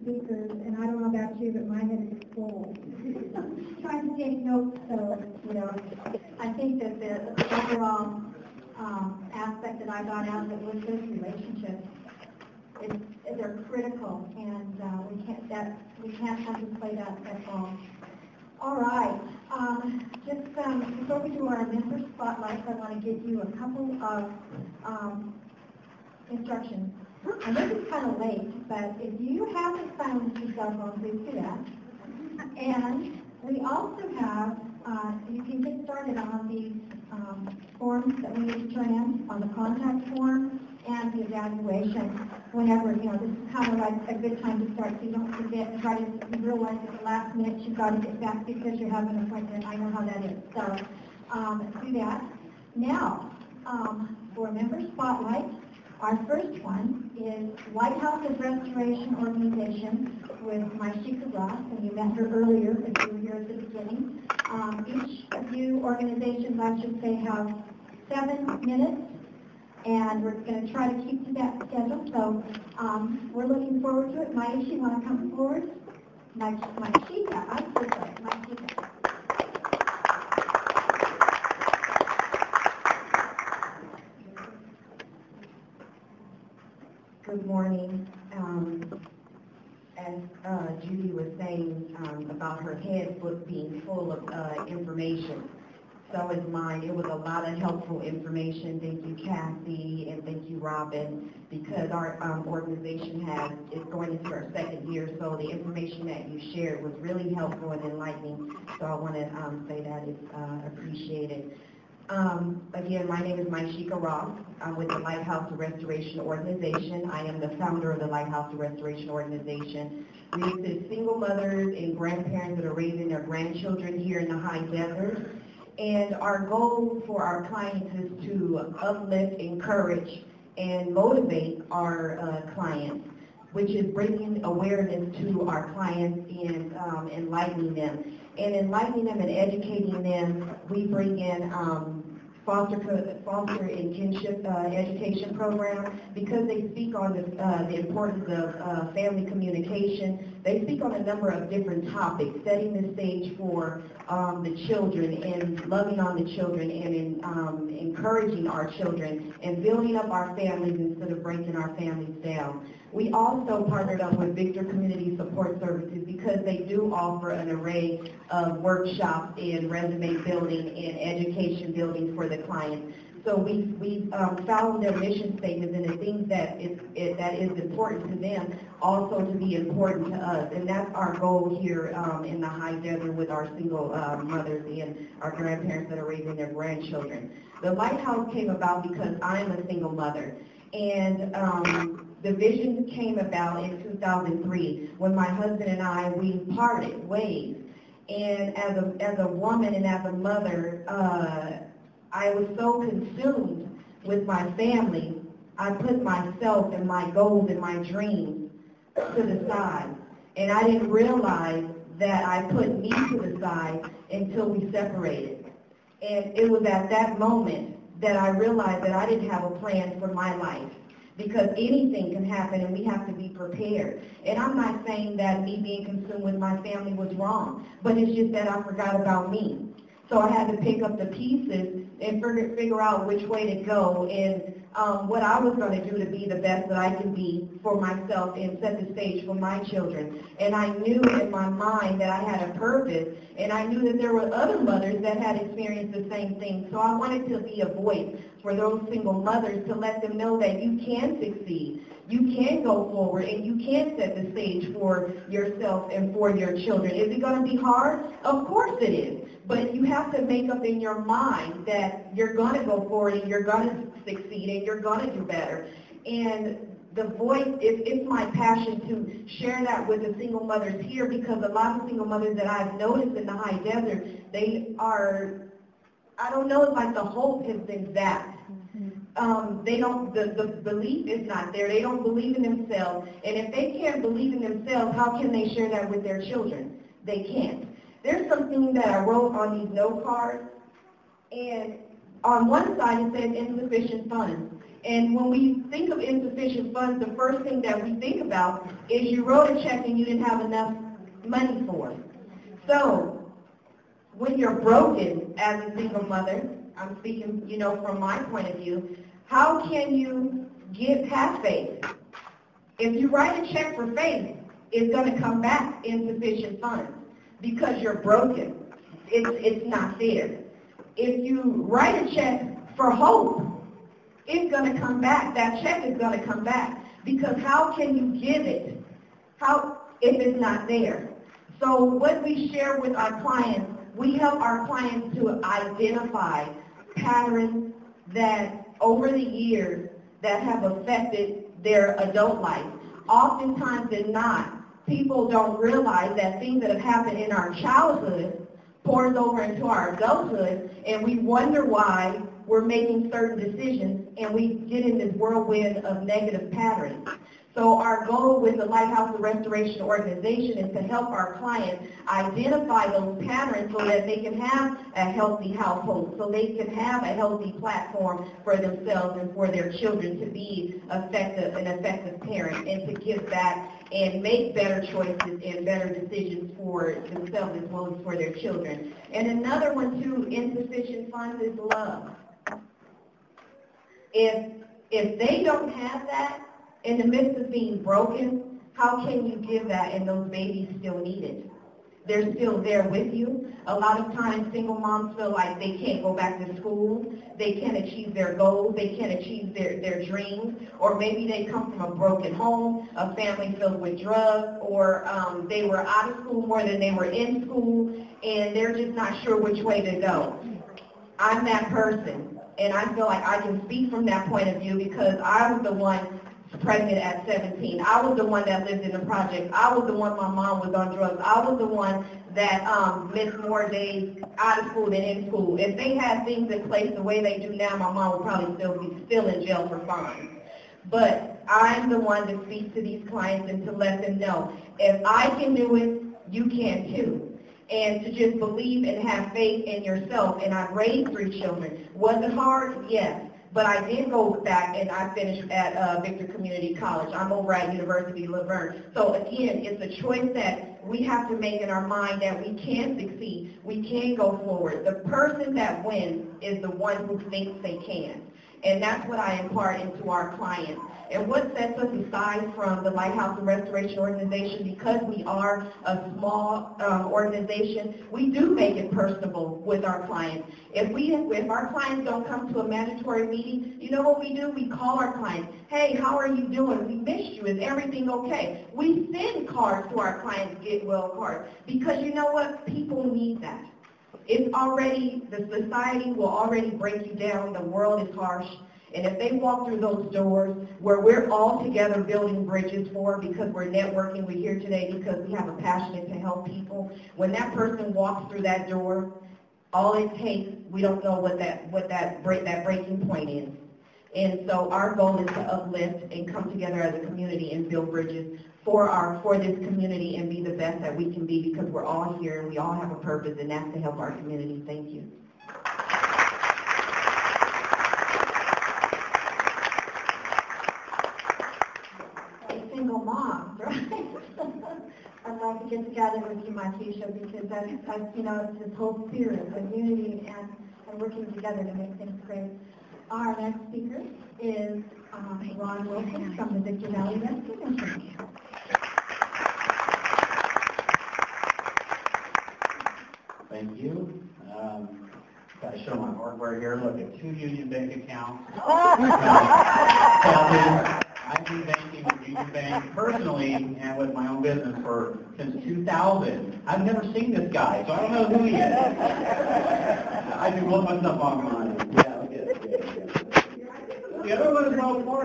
speakers, and I don't know about you, but my head is full. Trying to take notes, so, I think that the overall aspect that I got out of it was this relationship. They're critical, and we can't contemplate that at all. All right. Just before we do our member spotlights, I want to give you a couple of instructions. I know it's kind of late, but if you haven't silenced your cell phone, please do that. And we also have, you can get started on these forms that we need to turn in, on the contact form and the evaluation whenever, this is kind of like a good time to start, so you don't forget and try to realize at the last minute you've got to get back because you have an appointment. I know how that is. So do that. Now, for member spotlight, our first one is Lighthouse Restoration Organization with Mysheka Ross, and you met her earlier if you were here at the beginning. Each of you organizations, I should say, have 7 minutes, and we're going to try to keep to that schedule. So we're looking forward to it. Mysheka, you want to come forward? Mysheka, I'm so sorry, Mysheka. Good morning. As Judy was saying about her head being full of information, so is mine. It was a lot of helpful information. Thank you, Kathy, and thank you, Robin, because our organization is going into our 2nd year, so the information that you shared was really helpful and enlightening. So I want to say that is appreciated. Again, my name is Mysheka Ross. I'm with the Lighthouse Restoration Organization. I am the founder of the Lighthouse Restoration Organization. We assist single mothers and grandparents that are raising their grandchildren here in the high desert. And our goal for our clients is to uplift, encourage, and motivate our clients, which is bringing awareness to our clients and enlightening them. And enlightening them and educating them, we bring in foster and kinship education program, because they speak on the importance of family communication. They speak on a number of different topics, setting the stage for the children and loving on the children and encouraging our children and building up our families instead of breaking our families down. We also partnered up with Victor Community Support Services because they do offer an array of workshops in resume building and education building for the clients. So we found their mission statements and the things that is important to them also to be important to us. And that's our goal here in the high desert with our single mothers and our grandparents that are raising their grandchildren. The Lighthouse came about because I'm a single mother. And the vision came about in 2003 when my husband and we parted ways. And as a woman and as a mother, I was so consumed with my family, I put myself and my goals and my dreams to the side. And I didn't realize that I put me to the side until we separated. And it was at that moment that I realized that I didn't have a plan for my life, because anything can happen and we have to be prepared. And I'm not saying that me being consumed with my family was wrong, but it's just that I forgot about me. So I had to pick up the pieces and figure out which way to go and what I was going to do to be the best that I can be for myself and set the stage for my children. And I knew in my mind that I had a purpose, and I knew that there were other mothers that had experienced the same thing. So I wanted to be a voice for those single mothers to let them know that you can succeed. You can go forward and you can set the stage for yourself and for your children. Is it going to be hard? Of course it is. But you have to make up in your mind that you're going to go forward and you're going to succeed and you're going to do better. And the voice, it's my passion to share that with the single mothers here, because a lot of single mothers that I've noticed in the high desert, they are, I don't know, it's like the hope has been zapped. They don't, the belief is not there. They don't believe in themselves. And if they can't believe in themselves, how can they share that with their children? They can't. There's something that I wrote on these note cards, and on one side it says insufficient funds. And when we think of insufficient funds, the first thing that we think about is you wrote a check and you didn't have enough money for it. So when you're broken as a single mother, I'm speaking, from my point of view, how can you have faith? If you write a check for faith, it's going to come back insufficient funds because you're broken. It's not there. If you write a check for hope, it's going to come back. That check is going to come back because how can you give it if it's not there? So what we share with our clients, we help our clients to identify patterns that over the years that have affected their adult life. Oftentimes than not, people don't realize that things that have happened in our childhood pours over into our adulthood, and we wonder why we're making certain decisions, and we get in this whirlwind of negative patterns. So our goal with the Lighthouse Restoration Organization is to help our clients identify those patterns so that they can have a healthy household, so they can have a healthy platform for themselves and for their children to be an effective parent and to give back and make better choices and better decisions for themselves as well as for their children. And another one too, insufficient funds, is love. If they don't have that, in the midst of being broken, how can you give that and those babies still need it? They're still there with you. A lot of times single moms feel like they can't go back to school, they can't achieve their goals, they can't achieve their dreams, or maybe they come from a broken home, a family filled with drugs, or they were out of school more than they were in school, and they're just not sure which way to go. I'm that person, and I feel like I can speak from that point of view because I was the one pregnant at 17. I was the one that lived in the project. I was the one, my mom was on drugs. I was the one that missed more days out of school than in school. If they had things in place the way they do now, my mom would probably still in jail for fines. But I'm the one that speaks to these clients and to let them know, if I can do it, you can too. And to just believe and have faith in yourself. And I've raised 3 children. Was it hard? Yes. But I did go back and I finished at Victor Community College. I'm over at University of Laverne. So again, it's a choice that we have to make in our mind that we can succeed. We can go forward. The person that wins is the one who thinks they can. And that's what I impart into our clients. And what sets us aside from the Lighthouse and Restoration Organization, because we are a small organization, we do make it personable with our clients. If our clients don't come to a mandatory meeting, you know what we do? We call our clients. Hey, how are you doing? We missed you. Is everything okay? We send cards to our clients, get well cards, because you know what? People need that. It's already, the society will already break you down. The world is harsh. And if they walk through those doors where we're all together building bridges because we're networking, we're here today because we have a passion to help people. When that person walks through that door, all it takes, we don't know what that breaking point is. And so our goal is to uplift and come together as a community and build bridges for this community and be the best that we can be, because we're all here and we all have a purpose, and that's to help our community. Thank you. Single moms, right? I'd like to get together with you, Mysheka, because that's it's this whole spirit of unity and working together to make things great. Our next speaker is Ron Wilson from the Victor Valley Rescue Mission. Thank you. Got to show my hardware here. Look at 2 Union Bank accounts. I've been banking with Union Bank personally and with my own business since 2000. I've never seen this guy, so I don't know who he is. I do blow myself off mine. Yeah, okay. The other one is Wells Fargo.